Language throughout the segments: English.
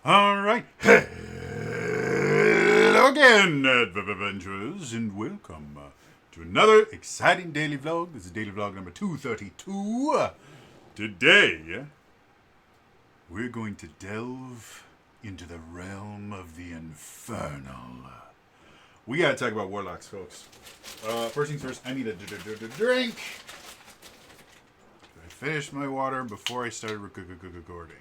All right. Hello again, adventurers, and welcome to another exciting daily vlog. This is daily vlog number 232. Today, we're going to delve into the realm of the infernal. We gotta talk about warlocks, folks. First things first, I need a drink. I finished my water before I started recording.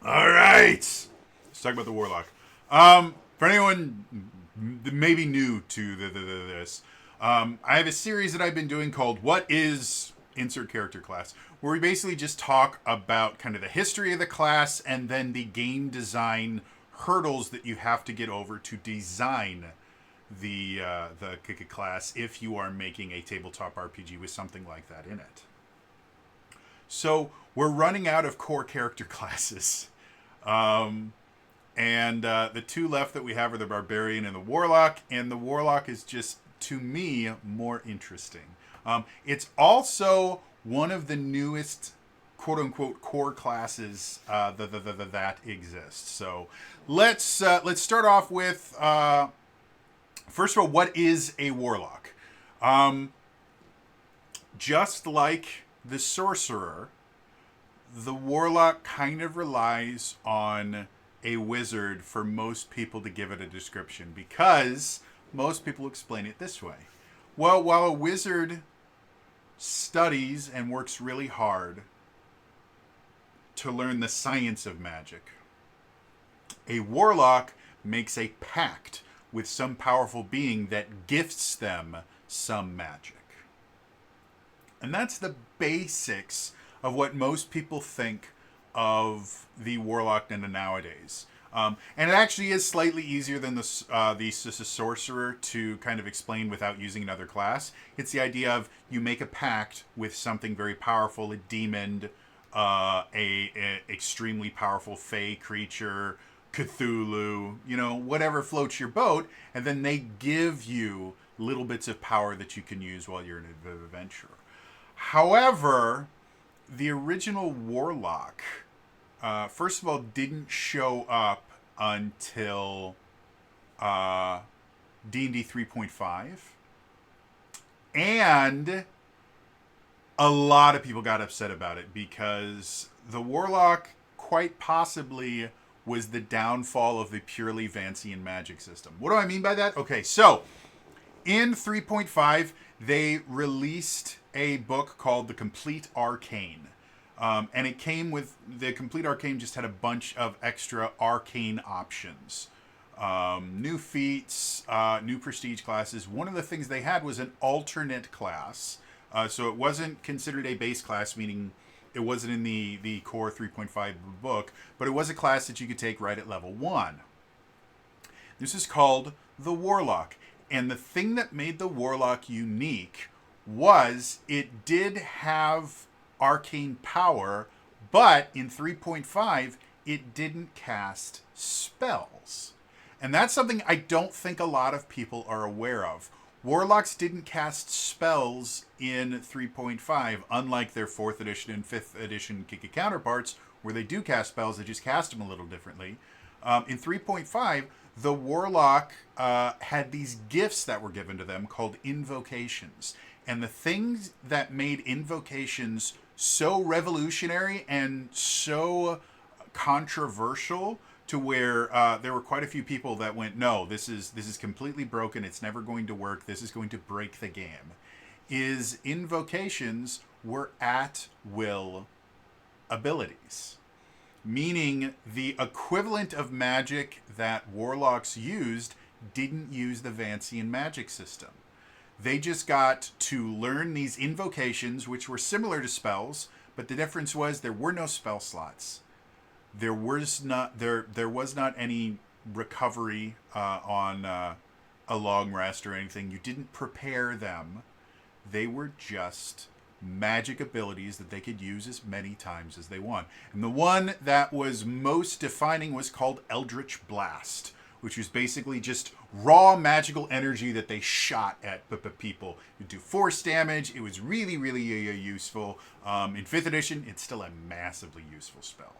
All right, let's talk about the Warlock. For anyone maybe new to this, I have a series that I've been doing called "What Is Insert Character Class," where we basically just talk about kind of the history of the class and then the game design hurdles that you have to get over to design the class if you are making a tabletop RPG with something like that in it. So we're running out of core character classes. And the two left that we have are the Barbarian and the Warlock. And the Warlock is just, to me, more interesting. It's also one of the newest quote-unquote core classes that exists. So let's start off with, first of all, what is a Warlock? Just like the Sorcerer, the Warlock kind of relies on a wizard for most people to give it a description, because most people explain it this way. Well, while a wizard studies and works really hard to learn the science of magic, a warlock makes a pact with some powerful being that gifts them some magic. And that's the basics of what most people think of the Warlock nowadays. And it actually is slightly easier than the Sorcerer to kind of explain without using another class. It's the idea of you make a pact with something very powerful, a demon, a extremely powerful fae creature, Cthulhu, whatever floats your boat, and then they give you little bits of power that you can use while you're an adventurer. However, the original Warlock, first of all, didn't show up until D&D 3.5. And a lot of people got upset about it because the Warlock quite possibly was the downfall of the purely Vancian magic system. What do I mean by that? Okay, so in 3.5, they released a book called The Complete Arcane. And it came with, the Complete Arcane just had a bunch of extra arcane options. New feats, new prestige classes. One of the things they had was an alternate class. So it wasn't considered a base class, meaning it wasn't in the core 3.5 book, but it was a class that you could take right at level 1. This is called the Warlock. And the thing that made the Warlock unique was it did have arcane power, but in 3.5, it didn't cast spells. And that's something I don't think a lot of people are aware of. Warlocks didn't cast spells in 3.5, unlike their 4th edition and 5th edition counterparts, where they do cast spells, they just cast them a little differently. In 3.5, the Warlock had these gifts that were given to them called invocations. And the things that made invocations so revolutionary and so controversial to where there were quite a few people that went, no, this is completely broken, it's never going to work, this is going to break the game, is invocations were at will abilities. Meaning the equivalent of magic that warlocks used didn't use the Vancian magic system. They just got to learn these invocations, which were similar to spells, but the difference was there were no spell slots. There was not any recovery on a long rest or anything. You didn't prepare them. They were just magic abilities that they could use as many times as they want. And the one that was most defining was called Eldritch Blast, which was basically just raw magical energy that they shot at people. You do force damage. It was really, really useful. In 5th edition, it's still a massively useful spell.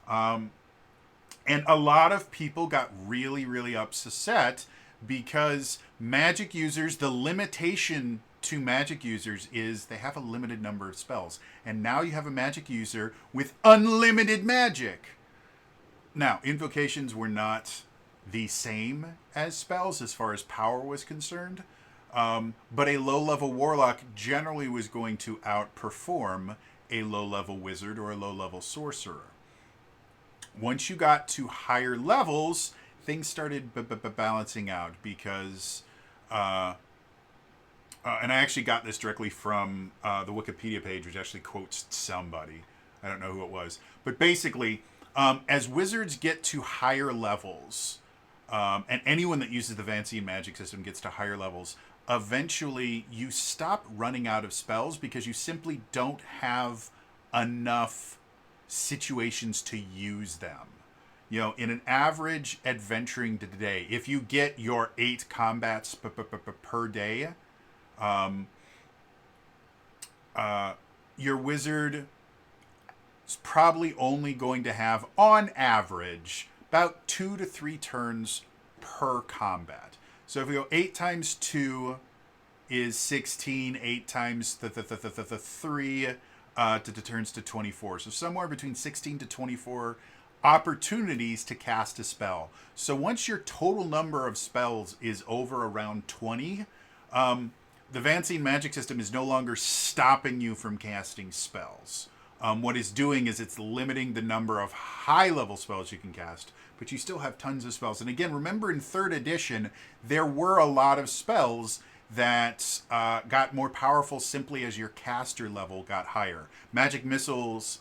And a lot of people got really, really upset because magic users, the limitation to magic users is they have a limited number of spells. And now you have a magic user with unlimited magic. Now, invocations were not the same as spells as far as power was concerned. But a low-level warlock generally was going to outperform a low-level wizard or a low-level sorcerer. Once you got to higher levels, things started balancing out because, and I actually got this directly from the Wikipedia page, which actually quotes somebody. I don't know who it was. But basically, as wizards get to higher levels, and anyone that uses the Vancian magic system gets to higher levels, eventually you stop running out of spells because you simply don't have enough situations to use them. You know, in an average adventuring day, if you get your 8 combats per day, your wizard is probably only going to have, on average, about 2 to 3 turns per combat. So if we go 8 times 2 is 16, 8 times 3 turns to 24. So somewhere between 16 to 24 opportunities to cast a spell. So once your total number of spells is over around 20, the Vancian magic system is no longer stopping you from casting spells. What it's doing is it's limiting the number of high-level spells you can cast, but you still have tons of spells. And again, remember in 3rd edition, there were a lot of spells that got more powerful simply as your caster level got higher. Magic missiles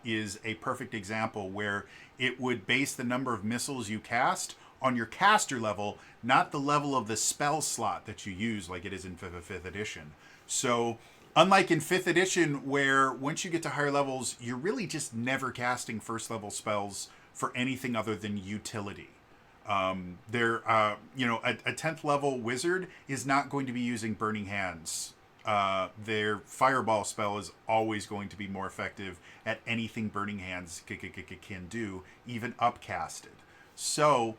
is a perfect example where it would base the number of missiles you cast on your caster level, not the level of the spell slot that you use like it is in 5th edition. So unlike in 5th edition, where once you get to higher levels, you're really just never casting 1st level spells for anything other than utility. A 10th level wizard is not going to be using Burning Hands. Their Fireball spell is always going to be more effective at anything Burning Hands can do, even upcasted. So,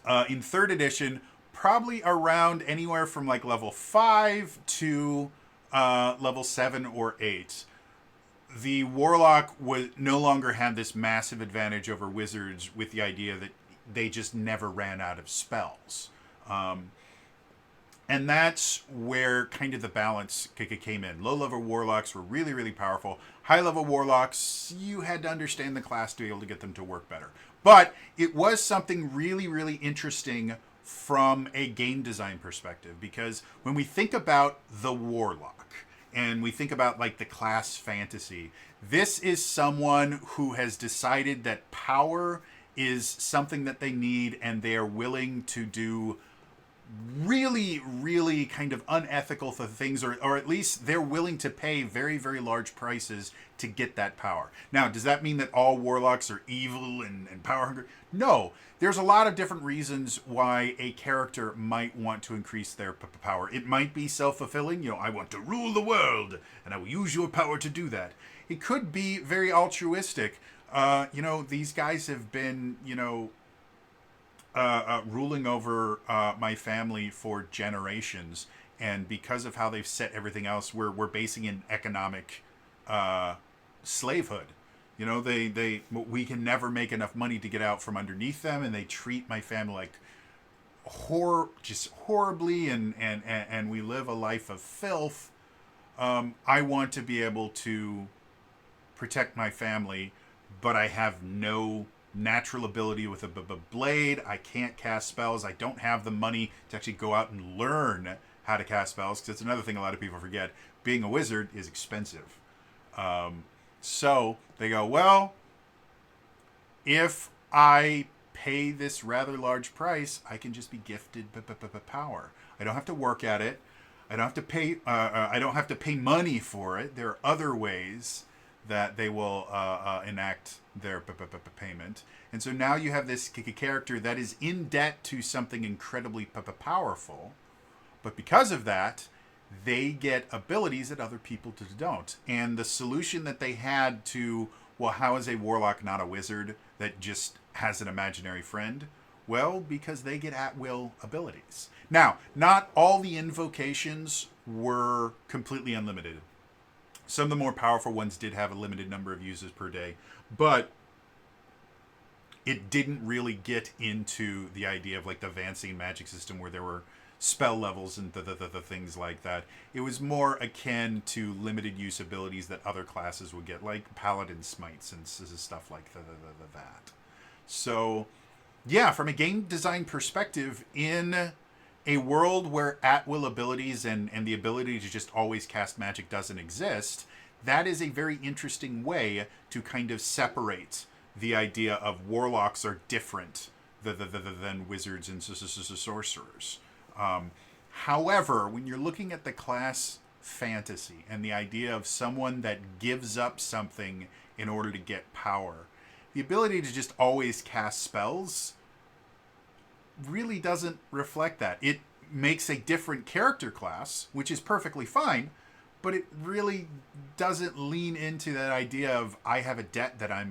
in 3rd edition, probably around anywhere from like level 5 to level 7 or 8. The Warlock no longer had this massive advantage over wizards with the idea that they just never ran out of spells. And that's where kind of the balance came in. Low-level warlocks were really, really powerful. High-level warlocks, you had to understand the class to be able to get them to work better. But it was something really, really interesting from a game design perspective, because when we think about the warlock and we think about like the class fantasy, this is someone who has decided that power is something that they need, and they are willing to do really, really kind of unethical things, or at least they're willing to pay very, very large prices to get that power. Now, does that mean that all warlocks are evil and power hungry? No. There's a lot of different reasons why a character might want to increase their power. It might be self-fulfilling. I want to rule the world, and I will use your power to do that. It could be very altruistic. These guys have been, ruling over my family for generations, and because of how they've set everything else, we're basing in economic slavehood. We can never make enough money to get out from underneath them, and they treat my family like just horribly, and we live a life of filth. I want to be able to protect my family, but I have no natural ability with a blade. I can't cast spells. I don't have the money to actually go out and learn how to cast spells, because it's another thing a lot of people forget. Being a wizard is expensive. So they go, well, if I pay this rather large price, I can just be gifted power. I don't have to work at it. I don't have to pay. I don't have to pay money for it. There are other ways that they will enact their payment. And so now you have this character that is in debt to something incredibly powerful, but because of that, they get abilities that other people don't. And the solution that they had to, well, how is a warlock not a wizard that just has an imaginary friend? Well, because they get at-will abilities. Now, not all the invocations were completely unlimited. Some of the more powerful ones did have a limited number of uses per day, but it didn't really get into the idea of like the Vancian magic system where there were spell levels and the things like that. It was more akin to limited use abilities that other classes would get, like Paladin Smites and stuff like that. So, yeah, from a game design perspective, in a world where at-will abilities and the ability to just always cast magic doesn't exist, that is a very interesting way to kind of separate the idea of warlocks are different than wizards and sorcerers. However, when you're looking at the class fantasy and the idea of someone that gives up something in order to get power, the ability to just always cast spells really doesn't reflect that. It makes a different character class, which is perfectly fine, but it really doesn't lean into that idea of I have a debt that I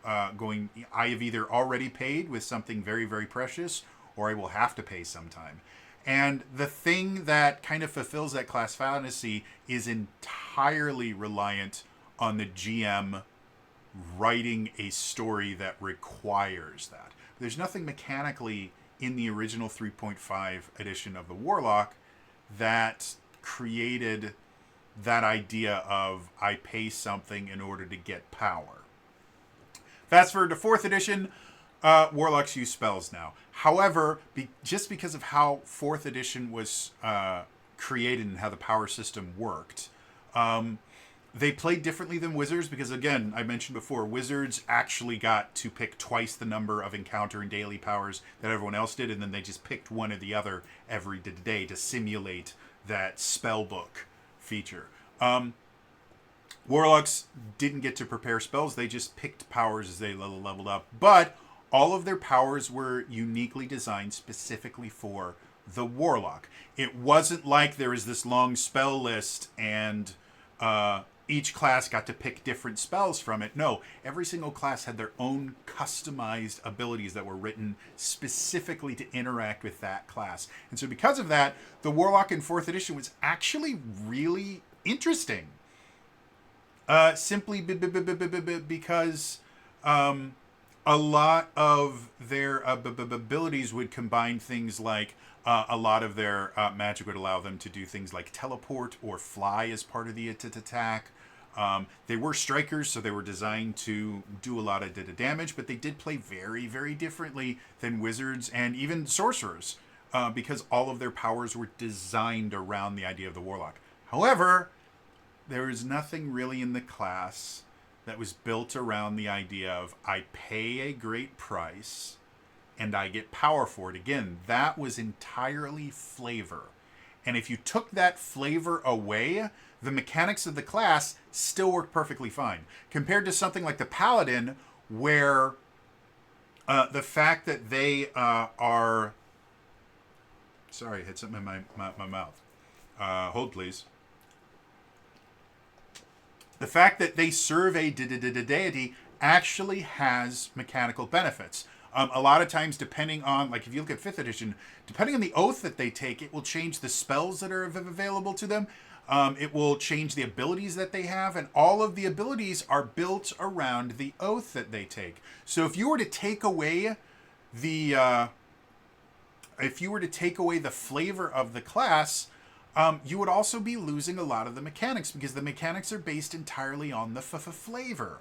have either already paid with something very, very precious, or I will have to pay sometime. And the thing that kind of fulfills that class fantasy is entirely reliant on the GM writing a story that requires that. There's nothing mechanically in the original 3.5 edition of the Warlock that created that idea of I pay something in order to get power. Fast forward to 4th edition, Warlocks use spells now. However, just because of how 4th edition was created and how the power system worked, they played differently than wizards because, again, I mentioned before, wizards actually got to pick twice the number of encounter and daily powers that everyone else did, and then they just picked one or the other every day to simulate that spellbook feature. Warlocks didn't get to prepare spells. They just picked powers as they leveled up. But all of their powers were uniquely designed specifically for the Warlock. It wasn't like there was this long spell list and each class got to pick different spells from it. No, every single class had their own customized abilities that were written specifically to interact with that class. And so because of that, the Warlock in 4th edition was actually really interesting. Simply because a lot of their abilities would combine things like a lot of their magic would allow them to do things like teleport or fly as part of the attack. They were strikers, so they were designed to do a lot of damage, but they did play very, very differently than wizards and even sorcerers because all of their powers were designed around the idea of the Warlock. However, there is nothing really in the class that was built around the idea of I pay a great price and I get power for it. Again, that was entirely flavor. And if you took that flavor away, the mechanics of the class still work perfectly fine. Compared to something like the Paladin, where the fact that they are... Sorry, I hit something in my mouth. Hold, please. The fact that they serve a deity actually has mechanical benefits. A lot of times, depending on, like if you look at 5th edition, depending on the oath that they take, it will change the spells that are available to them. It will change the abilities that they have, and all of the abilities are built around the oath that they take. So if you were to take away the flavor of the class, you would also be losing a lot of the mechanics because the mechanics are based entirely on the flavor.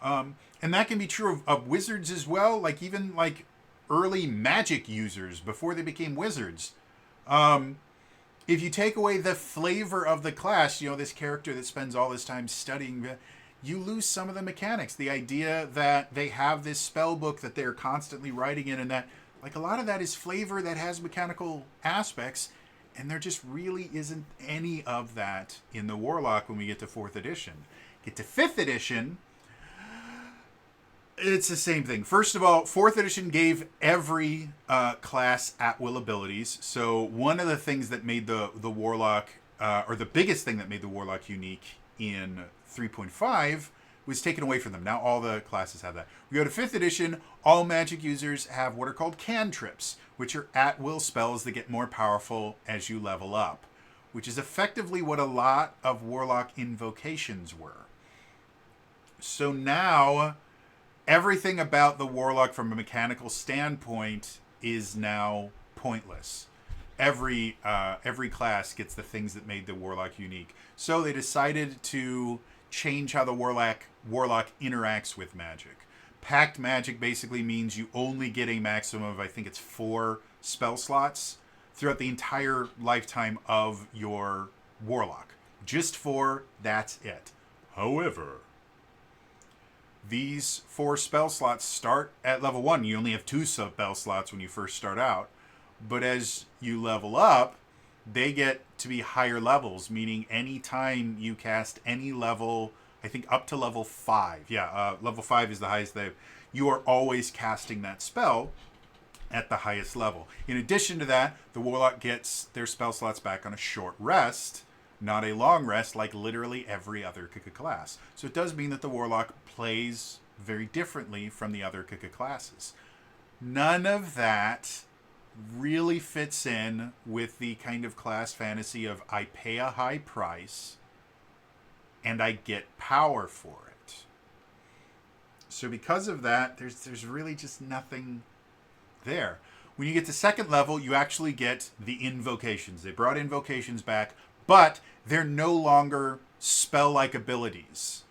And that can be true of wizards as well, like even like early magic users before they became wizards. If you take away the flavor of the class, this character that spends all this time studying, you lose some of the mechanics. The idea that they have this spell book that they're constantly writing in, and that like a lot of that is flavor that has mechanical aspects. And there just really isn't any of that in the Warlock when we get to 4th edition. Get to 5th edition, it's the same thing. First of all, 4th edition gave every class at-will abilities. So one of the things that made the Warlock, or the biggest thing that made the Warlock unique in 3.5 was taken away from them. Now all the classes have that. We go to 5th edition, all magic users have what are called cantrips, which are at-will spells that get more powerful as you level up, which is effectively what a lot of Warlock invocations were. So now everything about the Warlock from a mechanical standpoint is now pointless. Every class gets the things that made the Warlock unique. So they decided to change how the Warlock interacts with magic. Pact magic basically means you only get a maximum of, I think it's 4 spell slots throughout the entire lifetime of your Warlock. Just 4, that's it. However, these 4 spell slots start at level 1. You only have 2 spell slots when you first start out. But as you level up, they get to be higher levels, meaning anytime you cast any level, I think up to level 5. Yeah, level 5 is the highest you are always casting that spell at the highest level. In addition to that, the Warlock gets their spell slots back on a short rest, not a long rest like literally every other class. So it does mean that the Warlock plays very differently from the other classes. None of that really fits in with the kind of class fantasy of I pay a high price and I get power for it. So because of that, there's really just nothing there. When you get to 2nd level, you actually get the invocations. They brought invocations back, but they're no longer spell-like abilities.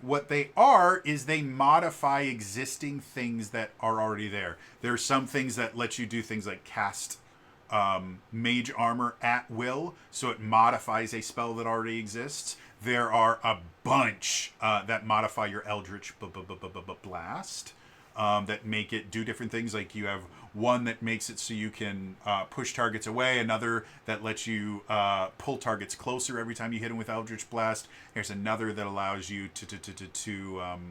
What they are is they modify existing things that are already there. There are some things that let you do things like cast mage armor at will, so it modifies a spell that already exists. There are a bunch that modify your Eldritch Blast that make it do different things. Like you have one that makes it so you can push targets away, another that lets you pull targets closer every time you hit them with Eldritch Blast. There's another that allows you to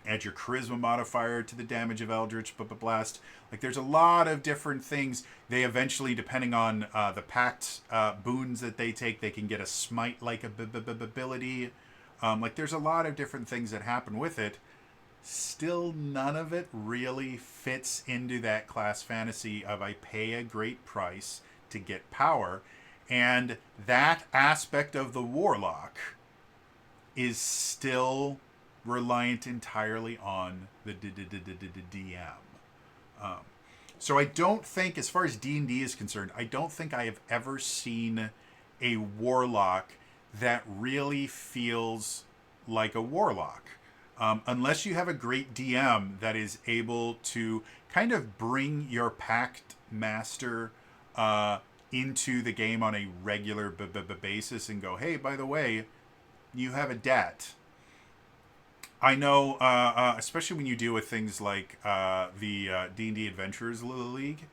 add your charisma modifier to the damage of Eldritch Blast. Like there's a lot of different things. They eventually, depending on the pact boons that they take, they can get a smite-like ability. Like there's a lot of different things that happen with it. Still, none of it really fits into that class fantasy of I pay a great price to get power. And that aspect of the Warlock is still reliant entirely on the DM. So I don't think, as far as D&D is concerned, I don't think I have ever seen a Warlock that really feels like a Warlock. Unless you have a great DM that is able to kind of bring your Pact Master into the game on a regular basis and go, hey, by the way, you have a debt. I know, especially when you deal with things like the D&D Adventurers League,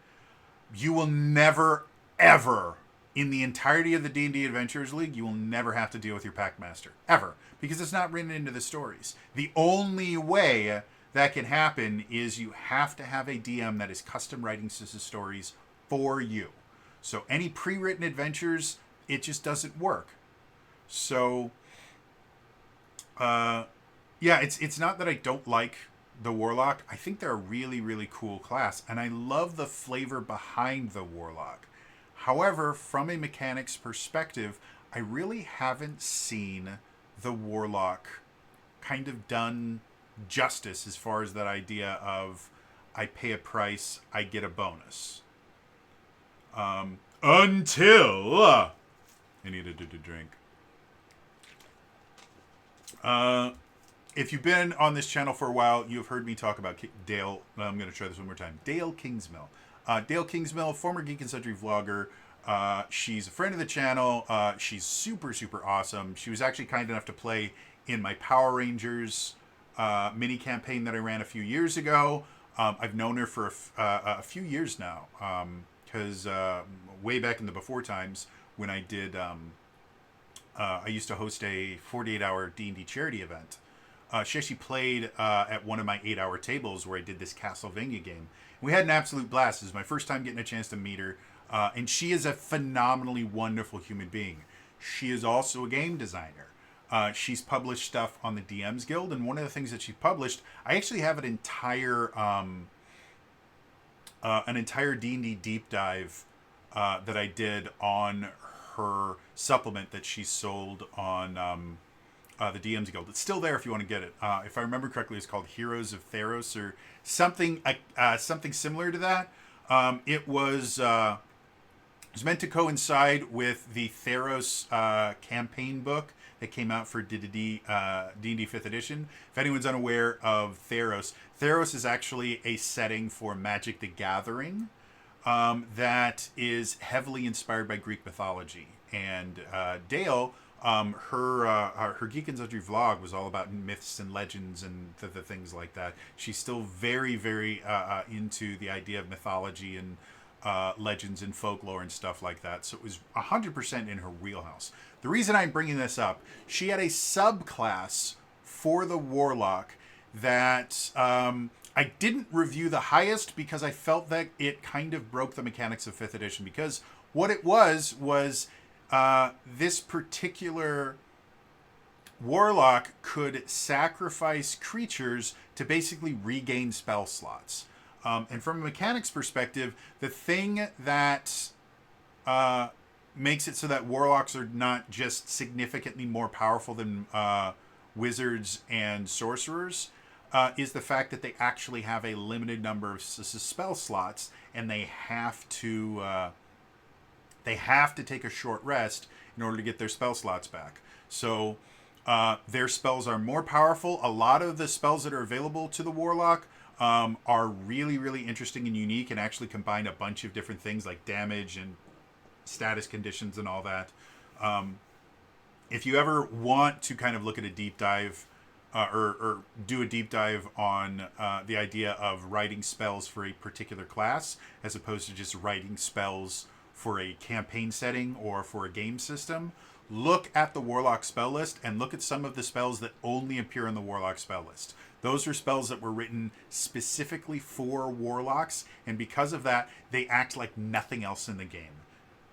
you will never, ever, in the entirety of the D&D Adventurers League, you will never have to deal with your Pact Master. Ever. Because it's not written into the stories. The only way that can happen is you have to have a DM that is custom writing stories for you. So any pre-written adventures, it just doesn't work. So, yeah, it's not that I don't like the Warlock. I think they're a really, really cool class, and I love the flavor behind the Warlock. However, from a mechanics perspective, I really haven't seen the Warlock kind of done justice as far as that idea of I pay a price, I get a bonus. Until I needed to drink. If you've been on this channel for a while, you've heard me talk about Dale. I'm going to try this one more time. Dale Kingsmill. Dale Kingsmill, former Geek and Sundry vlogger. She's a friend of the channel. She's super, super awesome. She was actually kind enough to play in my Power Rangers mini campaign that I ran a few years ago. I've known her for a few years now, because way back in the before times when I did I used to host a 48-hour D&D charity event. She actually played at one of my 8-hour tables where I did this Castlevania game. We had an absolute blast. It was my first time getting a chance to meet her. And she is a phenomenally wonderful human being. She is also a game designer. She's published stuff on the DMs Guild, and one of the things that she published, I actually have an entire D&D deep dive that I did on her supplement that she sold on the DMs Guild. It's still there if you want to get it. If I remember correctly, it's called Heroes of Theros or something something similar to that. It was meant to coincide with the Theros campaign book that came out for D&D 5th edition. If anyone's unaware of Theros, Theros is actually a setting for Magic the Gathering that is heavily inspired by Greek mythology. And Dale, her Geek and Sundry vlog was all about myths and legends and the things like that. She's still very, very into the idea of mythology and legends and folklore and stuff like that. So it was 100% in her wheelhouse. The reason I'm bringing this up, she had a subclass for the Warlock that I didn't review the highest because I felt that it kind of broke the mechanics of 5th edition, because what it was this particular Warlock could sacrifice creatures to basically regain spell slots. And from a mechanics perspective, the thing that makes it so that Warlocks are not just significantly more powerful than wizards and sorcerers is the fact that they actually have a limited number of spell slots, and they have to take a short rest in order to get their spell slots back. So their spells are more powerful. A lot of the spells that are available to the Warlock are really, really interesting and unique, and actually combine a bunch of different things like damage and status conditions and all that. If you ever want to kind of look at a deep dive or do a deep dive on the idea of writing spells for a particular class as opposed to just writing spells for a campaign setting or for a game system, look at the Warlock spell list and look at some of the spells that only appear on the Warlock spell list. Those are spells that were written specifically for Warlocks, and because of that, they act like nothing else in the game.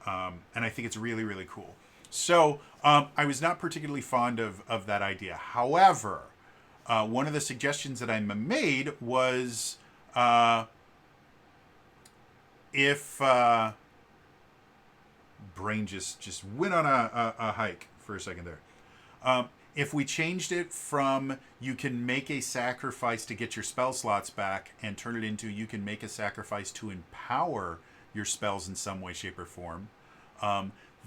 And I think it's really, really cool. So I was not particularly fond of that idea. However, one of the suggestions that I made was if brain just went on a hike for a second there. If we changed it from you can make a sacrifice to get your spell slots back and turn it into you can make a sacrifice to empower your spells in some way, shape, or form,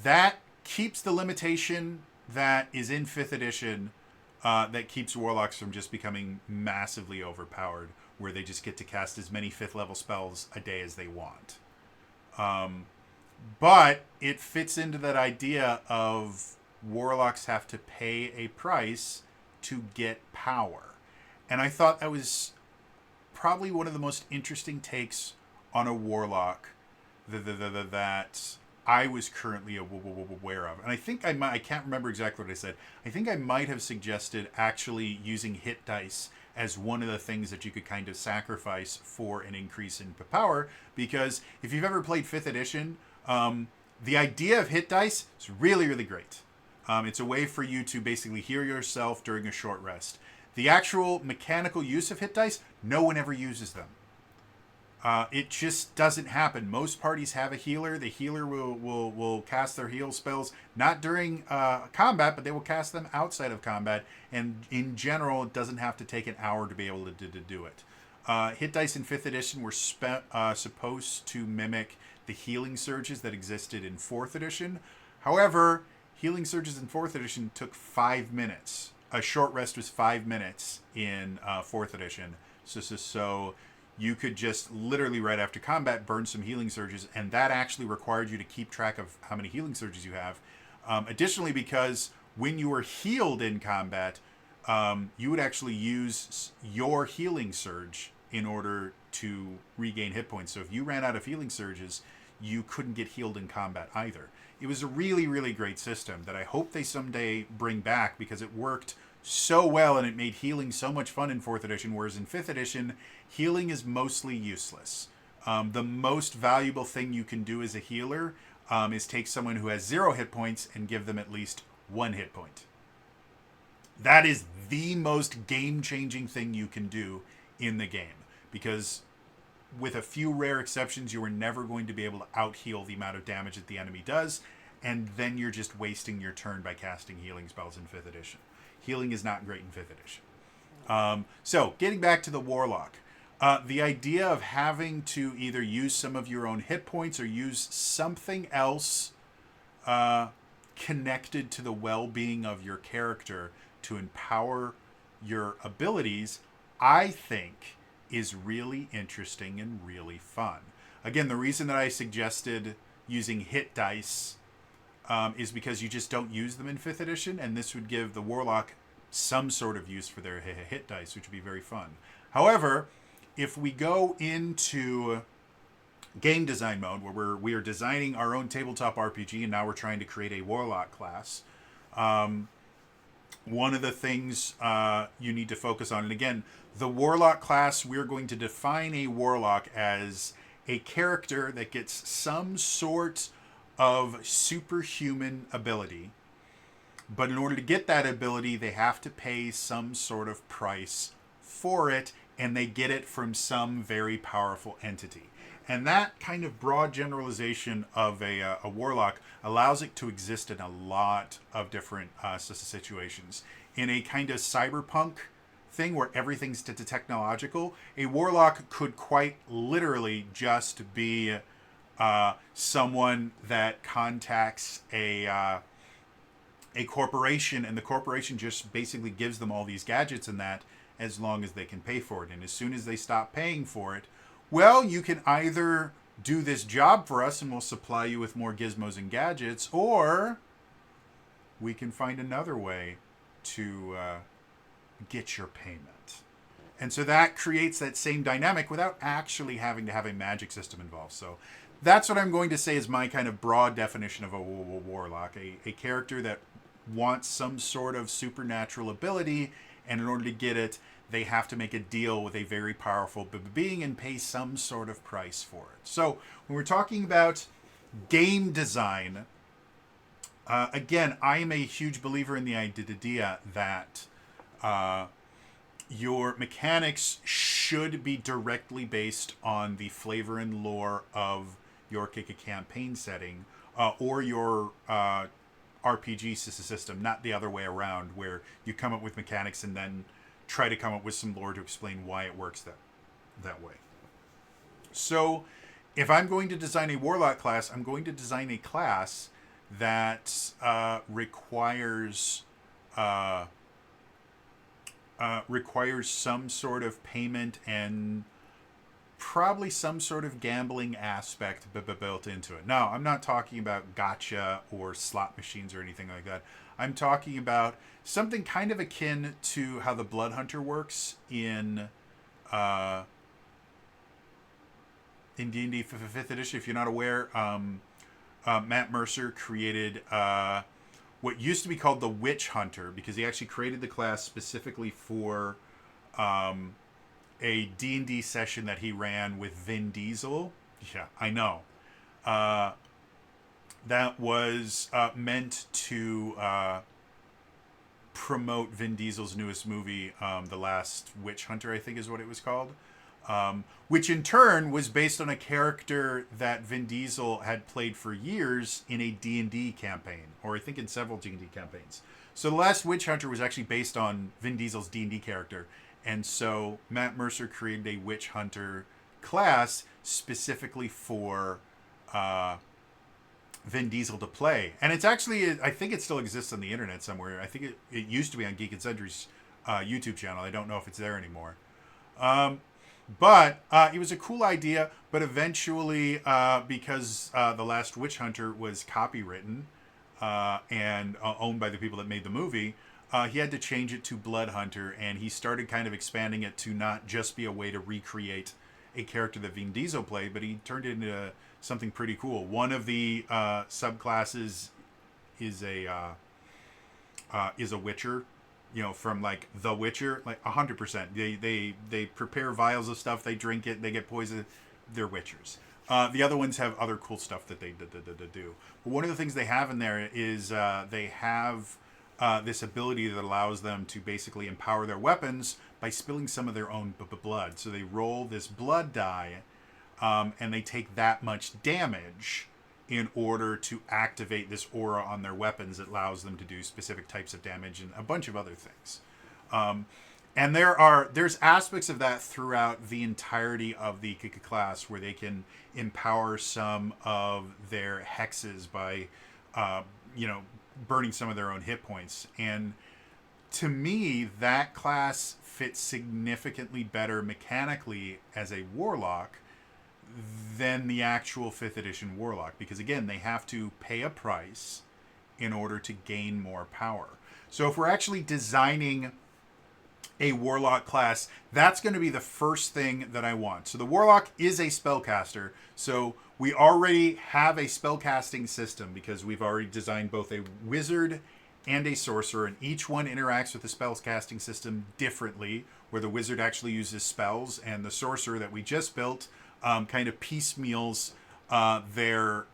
that keeps the limitation that is in 5th edition that keeps Warlocks from just becoming massively overpowered, where they just get to cast as many 5th level spells a day as they want. But it fits into that idea of Warlocks have to pay a price to get power. And I thought that was probably one of the most interesting takes on a Warlock that I was currently aware of. And I think I can't remember exactly what I said. I think I might have suggested actually using hit dice as one of the things that you could kind of sacrifice for an increase in power. Because if you've ever played 5th edition, the idea of hit dice is really, really great. It's a way for you to basically heal yourself during a short rest. The actual mechanical use of hit dice, no one ever uses them. It just doesn't happen. Most parties have a healer. The healer will cast their heal spells, not during combat, but they will cast them outside of combat. And in general, it doesn't have to take an hour to be able to do it. Hit dice in 5th edition were supposed to mimic the healing surges that existed in 4th edition. However, healing surges in 4th edition took 5 minutes. A short rest was 5 minutes in 4th edition. So you could just literally right after combat burn some healing surges, and that actually required you to keep track of how many healing surges you have. Additionally, because when you were healed in combat, you would actually use your healing surge in order to regain hit points. So if you ran out of healing surges, you couldn't get healed in combat either. It was a really, really great system that I hope they someday bring back because it worked so well and it made healing so much fun in 4th edition, whereas in 5th edition, healing is mostly useless. The most valuable thing you can do as a healer is take someone who has 0 hit points and give them at least 1 hit point. That is the most game-changing thing you can do in the game, because with a few rare exceptions, you are never going to be able to out-heal the amount of damage that the enemy does, and then you're just wasting your turn by casting healing spells in 5th edition. Healing is not great in 5th edition. So, getting back to the Warlock. The idea of having to either use some of your own hit points or use something else connected to the well-being of your character to empower your abilities, I think, is really interesting and really fun. Again, the reason that I suggested using hit dice is because you just don't use them in 5th edition, and this would give the Warlock some sort of use for their hit dice, which would be very fun. However, if we go into game design mode, where we are designing our own tabletop RPG, and now we're trying to create a Warlock class, one of the things you need to focus on, and again, the Warlock class, we're going to define a Warlock as a character that gets some sort of superhuman ability, but in order to get that ability, they have to pay some sort of price for it, and they get it from some very powerful entity. And that kind of broad generalization of a Warlock allows it to exist in a lot of different situations. In a kind of cyberpunk thing where everything's technological, a Warlock could quite literally just be someone that contacts a corporation, and the corporation just basically gives them all these gadgets and that, as long as they can pay for it. And as soon as they stop paying for it, well, you can either do this job for us and we'll supply you with more gizmos and gadgets, or we can find another way to get your payment. And so that creates that same dynamic without actually having to have a magic system involved. So that's what I'm going to say is my kind of broad definition of a Warlock. A character that wants some sort of supernatural ability, and in order to get it, they have to make a deal with a very powerful being and pay some sort of price for it. So when we're talking about game design, again, I am a huge believer in the idea that your mechanics should be directly based on the flavor and lore of your campaign setting or your RPG system, not the other way around, where you come up with mechanics and then try to come up with some lore to explain why it works that way. So if I'm going to design a Warlock class, I'm going to design a class that requires some sort of payment and probably some sort of gambling aspect built into it. Now, I'm not talking about gacha or slot machines or anything like that. I'm talking about something kind of akin to how the Blood Hunter works in D&D 5th edition. If you're not aware, Matt Mercer created what used to be called the Witch Hunter, because he actually created the class specifically for a D&D session that he ran with Vin Diesel. Yeah, I know. That was meant to promote Vin Diesel's newest movie, The Last Witch Hunter, I think is what it was called. Which in turn was based on a character that Vin Diesel had played for years in a D&D campaign, or I think in several D&D campaigns. So The Last Witch Hunter was actually based on Vin Diesel's D&D character. And so Matt Mercer created a Witch Hunter class specifically for Vin Diesel to play. And it's actually, I think it still exists on the internet somewhere. I think it used to be on Geek and Sundry's YouTube channel. I don't know if it's there anymore. But it was a cool idea, but eventually, because The Last Witch Hunter was copywritten and owned by the people that made the movie, he had to change it to Blood Hunter, and he started kind of expanding it to not just be a way to recreate a character that Vin Diesel played, but he turned it into something pretty cool. One of the subclasses is a Witcher, from like The Witcher, like 100%. They prepare vials of stuff, they drink it, they get poisoned. They're Witchers. The other ones have other cool stuff that they do. But one of the things they have in there is they have this ability that allows them to basically empower their weapons by spilling some of their own blood. So they roll this blood die, and they take that much damage in order to activate this aura on their weapons. It allows them to do specific types of damage and a bunch of other things. And there's aspects of that throughout the entirety of the class where they can empower some of their hexes by, burning some of their own hit points. And to me, that class fits significantly better mechanically as a Warlock than the actual 5th edition Warlock, because again, they have to pay a price in order to gain more power. So if we're actually designing a Warlock class, that's going to be the first thing that I want. So the Warlock is a spellcaster, so we already have a spellcasting system because we've already designed both a wizard and a sorcerer, and each one interacts with the spellcasting system differently, where the wizard actually uses spells and the sorcerer that we just built kind of piecemeals their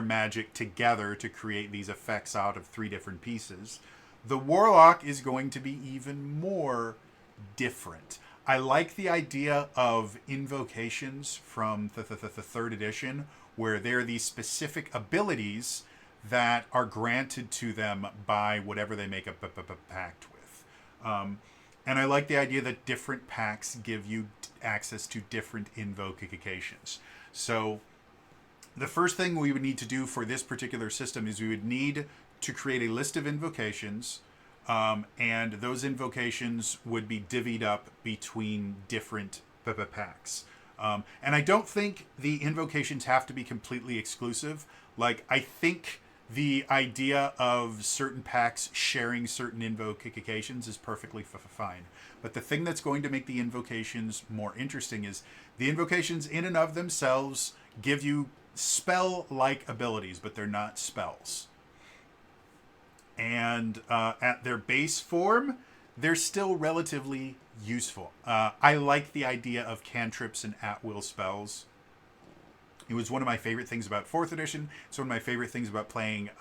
magic together to create these effects out of 3 different pieces. The Warlock is going to be even more different. I like the idea of invocations from the 3rd edition, where there are these specific abilities that are granted to them by whatever they make a pact with. And I like the idea that different pacts give you access to different invocations. So the first thing we would need to do for this particular system is we would need to create a list of invocations, and those invocations would be divvied up between different packs. And I don't think the invocations have to be completely exclusive. Like, I think the idea of certain packs sharing certain invocations is perfectly fine. But the thing that's going to make the invocations more interesting is the invocations in and of themselves give you spell-like abilities, but they're not spells. And at their base form, they're still relatively useful. I like the idea of cantrips and at-will spells. It was one of my favorite things about 4th edition. It's one of my favorite things about playing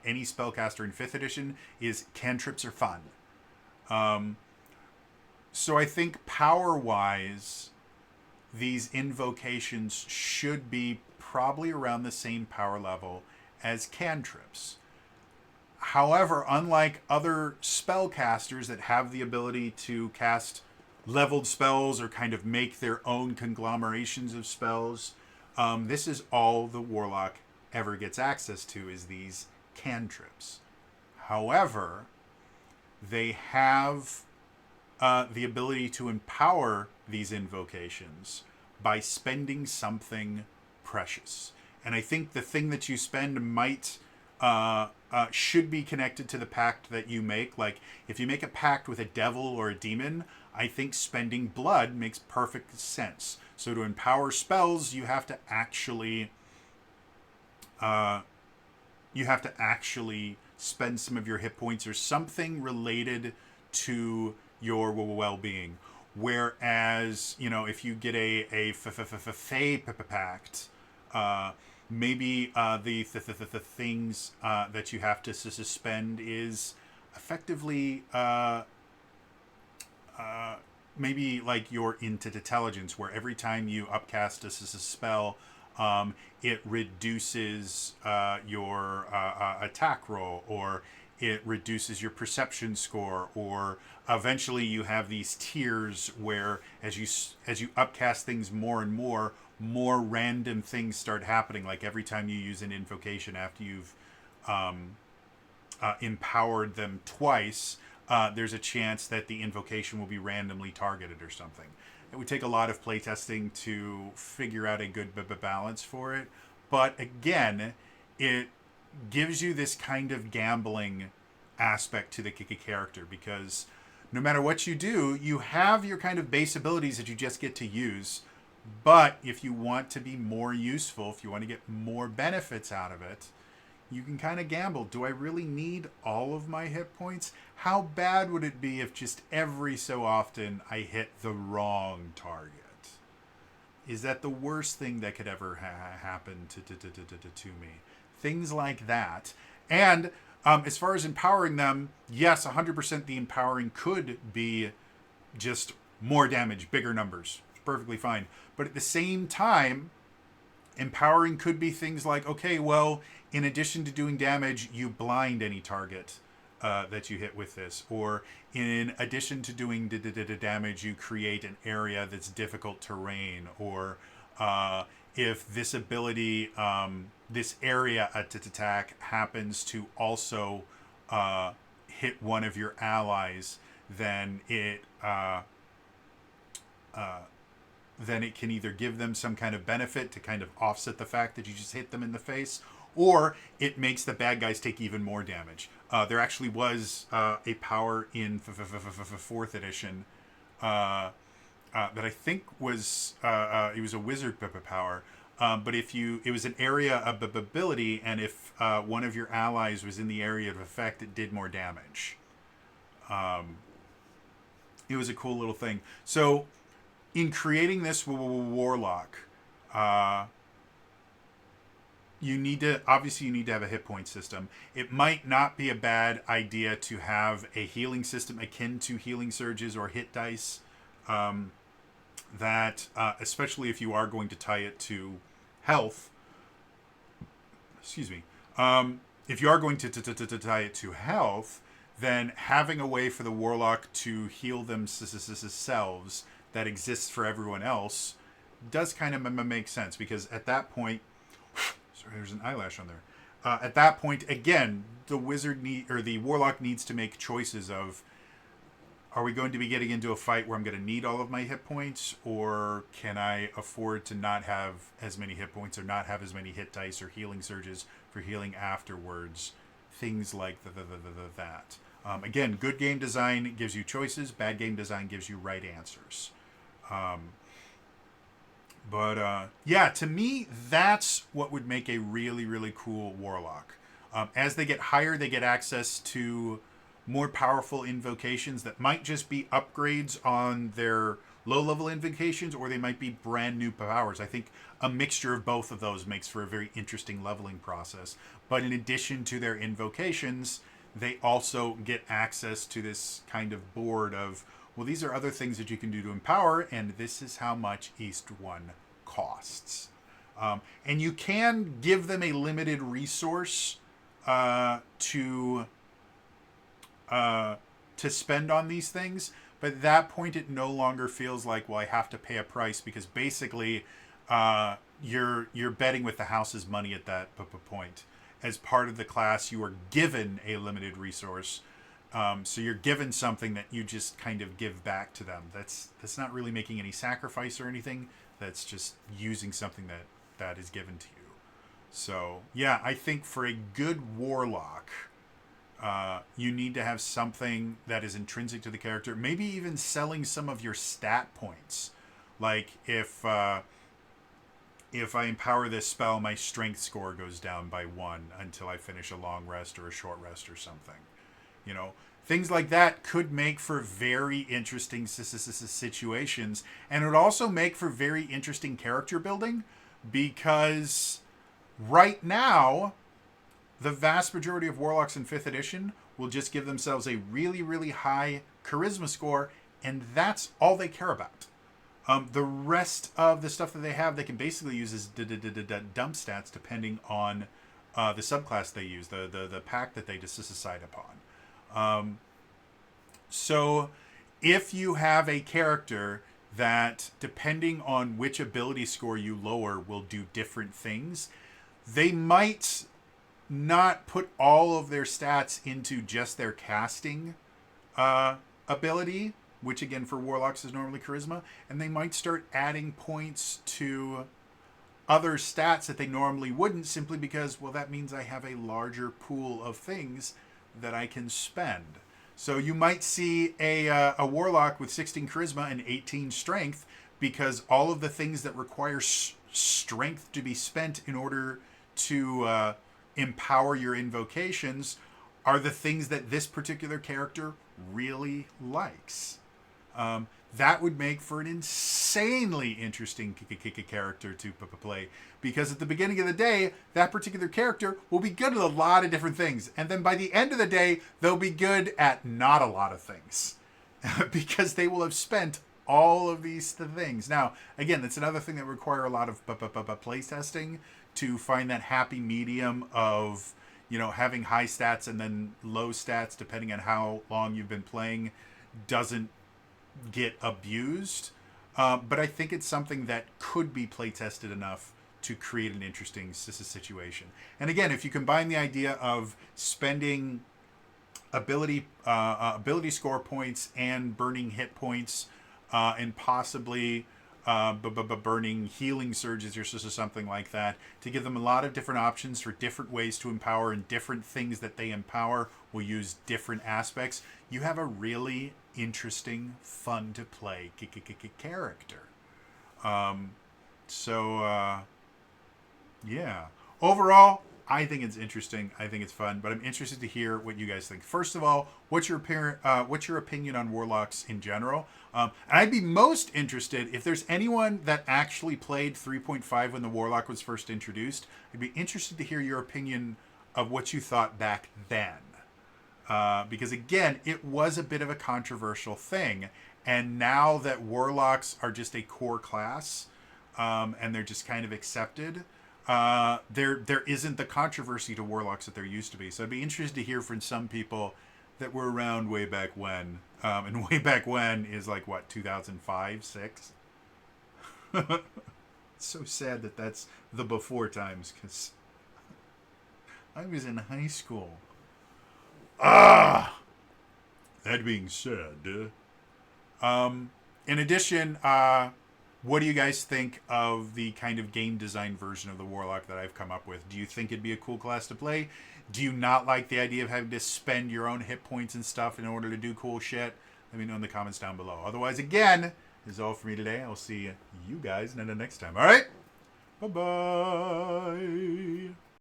any spellcaster in 5th edition is cantrips are fun. So I think power-wise, these invocations should be probably around the same power level as cantrips. However, unlike other spellcasters that have the ability to cast leveled spells or kind of make their own conglomerations of spells, this is all the Warlock ever gets access to, is these cantrips. However, they have the ability to empower these invocations by spending something precious. And I think the thing that you spend might should be connected to the pact that you make. Like, if you make a pact with a devil or a demon, I think spending blood makes perfect sense. So to empower spells, you have to actually spend some of your hit points or something related to your well-being. Whereas, if you get a Fey pact, maybe the things that you have to suspend is effectively maybe like your intelligence, where every time you upcast a spell, it reduces your attack roll, or it reduces your perception score, or eventually you have these tiers where as you upcast things more and more random things start happening. Like every time you use an invocation after you've empowered them twice, there's a chance that the invocation will be randomly targeted or something. It would take a lot of playtesting to figure out a good balance for it. But again, it gives you this kind of gambling aspect to the character, because no matter what you do, you have your kind of base abilities that you just get to use, But if you want to be more useful, if you want to get more benefits out of it, you can kind of gamble. Do I really need all of my hit points? How bad would it be if just every so often I hit the wrong target? Is that the worst thing that could ever happen to me? Things like that. And as far as empowering them, yes, 100% the empowering could be just more damage, bigger numbers. It's perfectly fine. But at the same time, empowering could be things like, okay, well, in addition to doing damage, you blind any target that you hit with this. Or in addition to doing damage, you create an area that's difficult terrain. Or if this ability, this area attack happens to also hit one of your allies, then it can either give them some kind of benefit to kind of offset the fact that you just hit them in the face, or it makes the bad guys take even more damage. There actually was a power in 4th edition that I think was it was a wizard power. But it was an area of ability, and if one of your allies was in the area of effect, it did more damage. It was a cool little thing. So, in creating this warlock, you need to have a hit point system. It might not be a bad idea to have a healing system akin to healing surges or hit dice. That especially if you are going to tie it to health. Excuse me. If you are going to tie it to health, then having a way for the warlock to heal themselves that exists for everyone else does kind of make sense, because at that point, sorry, there's an eyelash on there. At that point, again, the warlock needs to make choices of, are we going to be getting into a fight where I'm going to need all of my hit points, or can I afford to not have as many hit points or not have as many hit dice or healing surges for healing afterwards? Things like that. Again, good game design gives you choices. Bad game design gives you right answers. Yeah, to me, that's what would make a really, really cool warlock. As they get higher, they get access to more powerful invocations that might just be upgrades on their low-level invocations, or they might be brand new powers. I think a mixture of both of those makes for a very interesting leveling process. But in addition to their invocations, they also get access to this kind of board of, well, these are other things that you can do to empower, and this is how much each one costs. And you can give them a limited resource to spend on these things, but at that point it no longer feels like, well, I have to pay a price, because basically you're betting with the house's money at that point. As part of the class, you are given a limited resource, so you're given something that you just kind of give back to them. That's not really making any sacrifice or anything. That's just using something that is given to you. So yeah, I think for a good warlock, you need to have something that is intrinsic to the character. Maybe even selling some of your stat points. Like if I empower this spell, my strength score goes down by 1 until I finish a long rest or a short rest or something. You know, things like that could make for very interesting situations, and it would also make for very interesting character building, because right now, the vast majority of warlocks in 5th edition will just give themselves a really, really high charisma score, and that's all they care about. The rest of the stuff that they have, they can basically use as dump stats depending on the subclass they use, the pack that they decide upon. So if you have a character that, depending on which ability score you lower, will do different things, they might not put all of their stats into just their casting ability, which again for warlocks is normally charisma, and they might start adding points to other stats that they normally wouldn't, simply because, well, that means I have a larger pool of things that I can spend. So you might see a warlock with 16 charisma and 18 strength because all of the things that require strength to be spent in order to empower your invocations are the things that this particular character really likes. That would make for an insanely interesting character to play, because at the beginning of the day, that particular character will be good at a lot of different things, and then by the end of the day, they'll be good at not a lot of things because they will have spent all of these things. Now, again, that's another thing that would require a lot of play testing to find that happy medium of, you know, having high stats and then low stats depending on how long you've been playing doesn't get abused. But I think it's something that could be play tested enough to create an interesting situation. And again, if you combine the idea of spending ability score points and burning hit points, and possibly burning healing surges or something like that, to give them a lot of different options for different ways to empower, and different things that they empower will use different aspects, you have a really interesting, fun to play character. Yeah. Overall, I think it's interesting. I think it's fun, but I'm interested to hear what you guys think. First of all, what's your opinion on Warlocks in general? And I'd be most interested if there's anyone that actually played 3.5 when the Warlock was first introduced. I'd be interested to hear your opinion of what you thought back then. Because again, it was a bit of a controversial thing. And now that Warlocks are just a core class, and they're just kind of accepted, there isn't the controversy to Warlocks that there used to be. So I'd be interested to hear from some people that were around way back when. And way back when is like, what, 2005, 6? It's so sad that that's the before times, because I was in high school. That being said, in addition, what do you guys think of the kind of game design version of the Warlock that I've come up with? Do you think it'd be a cool class to play? Do you not like the idea of having to spend your own hit points and stuff in order to do cool shit? Let me know in the comments down below. Otherwise, again, this is all for me today. I'll see you guys next time. All right? Bye-bye.